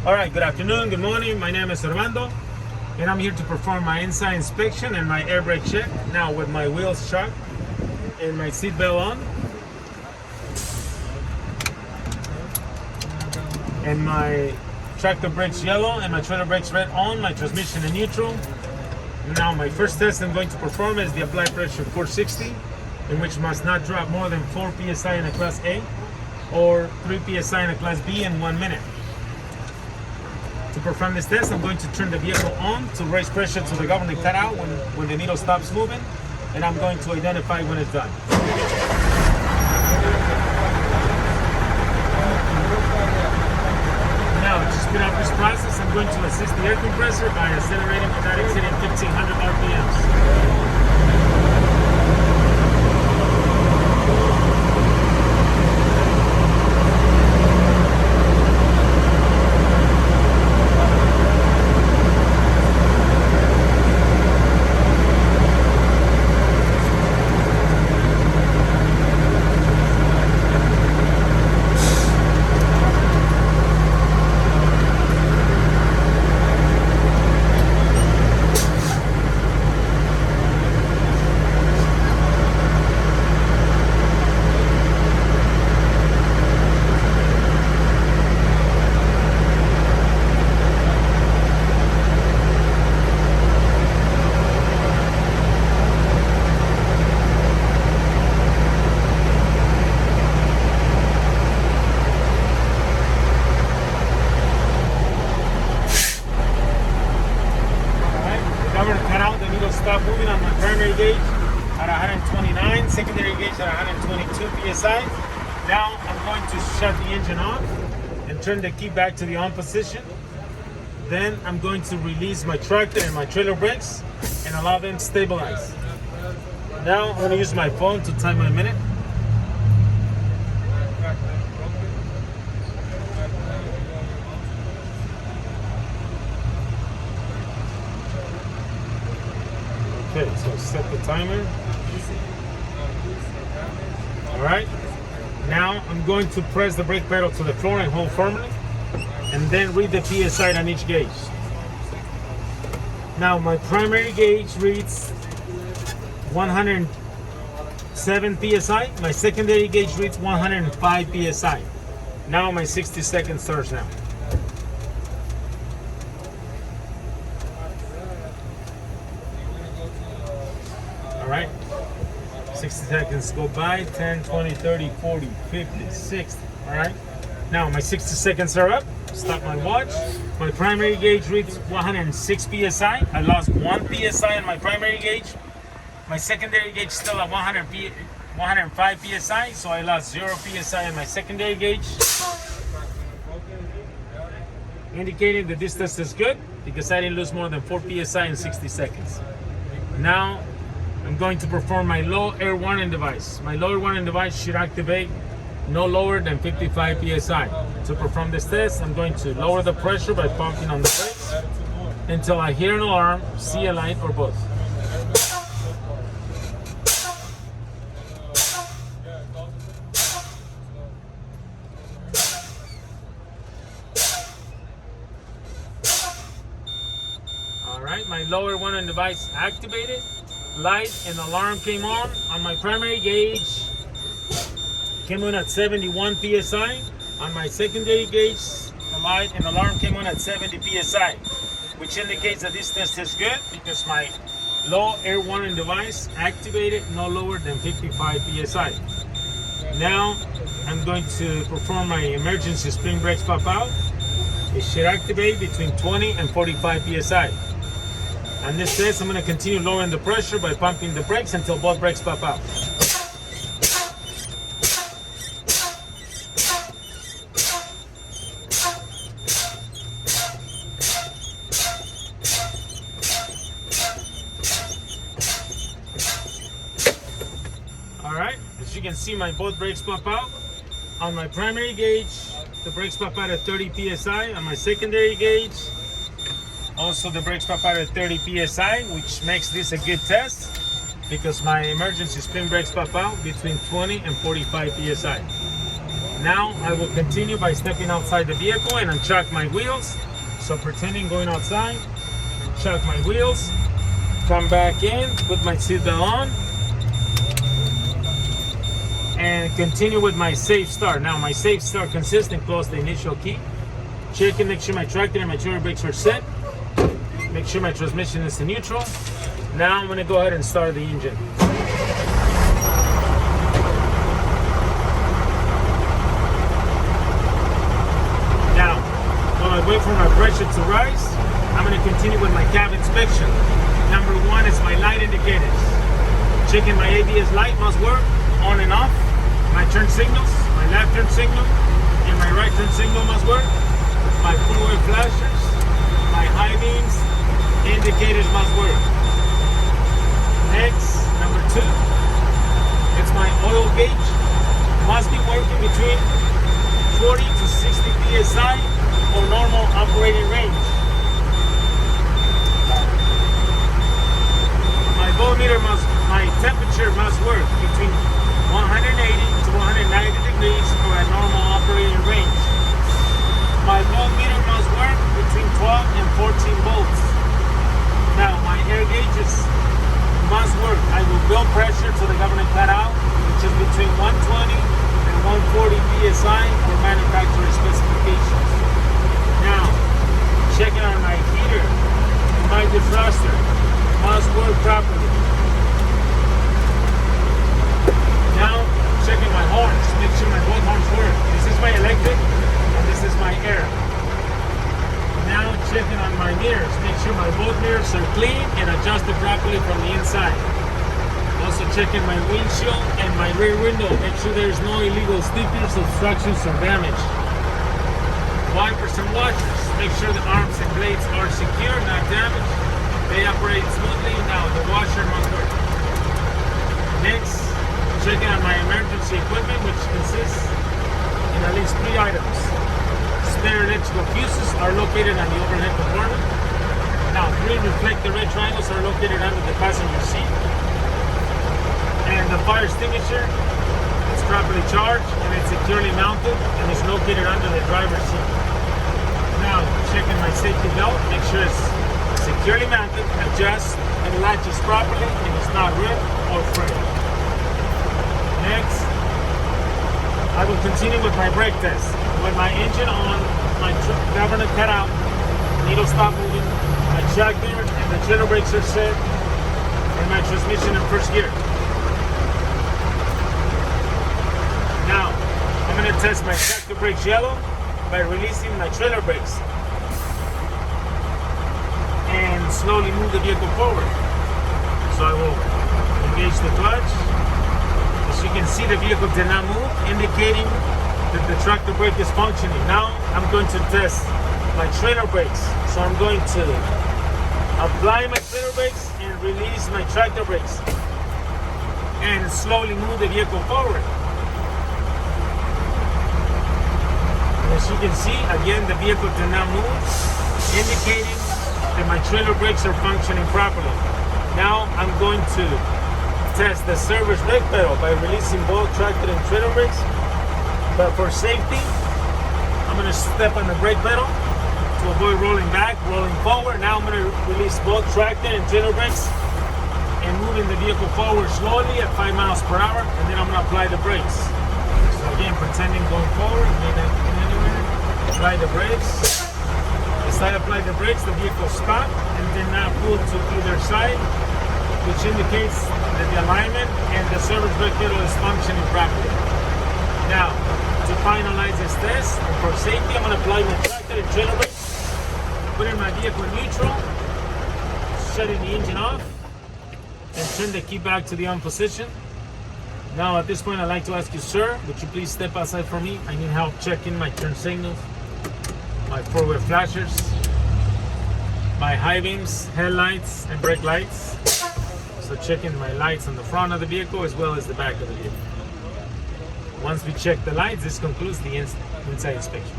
All right, good afternoon, good morning. My name is Armando, and I'm here to perform my inside inspection and my air brake check. Now with my wheels shut and my seat belt on, and my tractor brakes yellow and my trailer brakes red on, my transmission in neutral. Now my first test I'm going to perform is the applied pressure 460, in which must not drop more than 4 psi in a class A or 3 psi in a class B in 1 minute. To perform this test, I'm going to turn the vehicle on to raise pressure to the government cutout when the needle stops moving, and I'm going to identify when it's done. Now, to speed up this process, I'm going to assist the air compressor by accelerating without exceeding 1500 RPMs. Stop moving on my primary gauge at 129, secondary gauge at 122 psi. Now I'm going to shut the engine off and turn the key back to the on position. Then I'm going to release my tractor and my trailer brakes and allow them to stabilize. Now I'm going to use my phone to time my minute. Okay, so set the timer. All right. Now I'm going to press the brake pedal to the floor and hold firmly, and then read the PSI on each gauge. Now my primary gauge reads 107 PSI. My secondary gauge reads 105 PSI. Now my 60 seconds starts now. Right, 60 seconds go by, 10, 20, 30, 40, 50, 60. All right, now my 60 seconds are up. Stop my watch. My primary gauge reads 106 psi. I lost 1 psi on my primary gauge. My secondary gauge still at 105 psi, so I lost 0 psi on my secondary gauge, indicating the distance is good because I didn't lose more than 4 psi in 60 seconds. Now I'm going to perform my low air warning device. My low air warning device should activate no lower than 55 psi. To perform this test, I'm going to lower the pressure by pumping on the brakes until I hear an alarm, see a light, or both. All right, my low air warning device activated. Light and alarm came on my primary gauge. Came on at 71 psi. On my secondary gauge, the light and alarm came on at 70 psi, which indicates that this test is good because my low air warning device activated no lower than 55 psi. Now I'm going to perform my emergency spring brakes pop out. It should activate between 20 and 45 psi. On this test, I'm going to continue lowering the pressure by pumping the brakes until both brakes pop out. All right, as you can see, my both brakes pop out. On my primary gauge, the brakes pop out at 30 psi. On my secondary gauge, also the brakes pop out at 30 psi, which makes this a good test because my emergency spring brakes pop out between 20 and 45 psi. Now I will continue by stepping outside the vehicle and unchuck my wheels. So pretending going outside, chuck my wheels, come back in, put my seatbelt on, and continue with my safe start. Now my safe start consists in close the initial key, check and make sure my tractor and my trailer brakes are set, make sure my transmission is in neutral. Now I'm going to go ahead and start the engine. Now, while I wait for my pressure to rise, I'm going to continue with my cab inspection. Number one is my light indicators. Checking my ABS light must work on and off. My turn signals, my left turn signal, and my right turn signal must work. My four-way flashers, my high beams, indicators must work. Next, number two, it's my oil gauge. Must be working between 40 to 60 psi or normal operating range. My temperature must work between 180 to 190 degrees for a normal operating range. My voltmeter must work between 12 and 14 volts. Now my air gauges must work. I will build pressure to the government cutout, which is between 120 and 140 psi for manufacturer specifications. Now, checking on my heater and my defroster must work properly. Now, checking my horns, make sure my both horns work. This is my electric and this is my air. Now, checking on my mirrors, make sure my both mirrors are clean and adjusted properly from the inside. Also checking my windshield and my rear window, make sure there's no illegal stickers, obstructions, or damage. Wipers and washers, make sure the arms and blades are secure, not damaged. They operate smoothly. Now the washer must work. Next, checking on my emergency equipment, which consists in at least 3 items. Spare electrical fuses are located on the overhead compartment. Now 3 reflector red triangles are located under the passenger seat. And the fire extinguisher is properly charged and it's securely mounted and is located under the driver's seat. Now checking my safety belt, make sure it's securely mounted, adjust and latches properly and it's not ripped or frayed. Next, I will continue with my brake test. With my engine on, my governor cut out, needle stop moving, my tractor and the trailer brakes are set, and my transmission in first gear. Now, I'm going to test my tractor brakes yellow by releasing my trailer brakes and slowly move the vehicle forward. So I will engage the clutch. As you can see, the vehicle did not move, indicating that the tractor brake is functioning. Now I'm going to test my trailer brakes. So I'm going to apply my trailer brakes and release my tractor brakes and slowly move the vehicle forward. As you can see, again, the vehicle did not move, indicating that my trailer brakes are functioning properly. Now I'm going to test the service brake pedal by releasing both tractor and trailer brakes. But for safety, I'm going to step on the brake pedal to avoid rolling back, rolling forward. Now I'm going to release both tractor and trailer brakes and moving the vehicle forward slowly at 5 miles per hour, and then I'm going to apply the brakes. So again, pretending going forward, may not get anywhere. Apply the brakes. As I apply the brakes, the vehicle stopped and did not pull to either side, which indicates that the alignment and the service brake pedal is functioning properly. Now, to finalize this test, and for safety, I'm going to apply my tractor and trailer brakes, putting my vehicle in neutral, shutting the engine off, and turn the key back to the on position. Now, at this point, I'd like to ask you, sir, would you please step outside for me? I need help checking my turn signals, my four-way flashers, my high beams, headlights, and brake lights. So checking my lights on the front of the vehicle as well as the back of the vehicle. Once we check the lights, this concludes the inside inspection.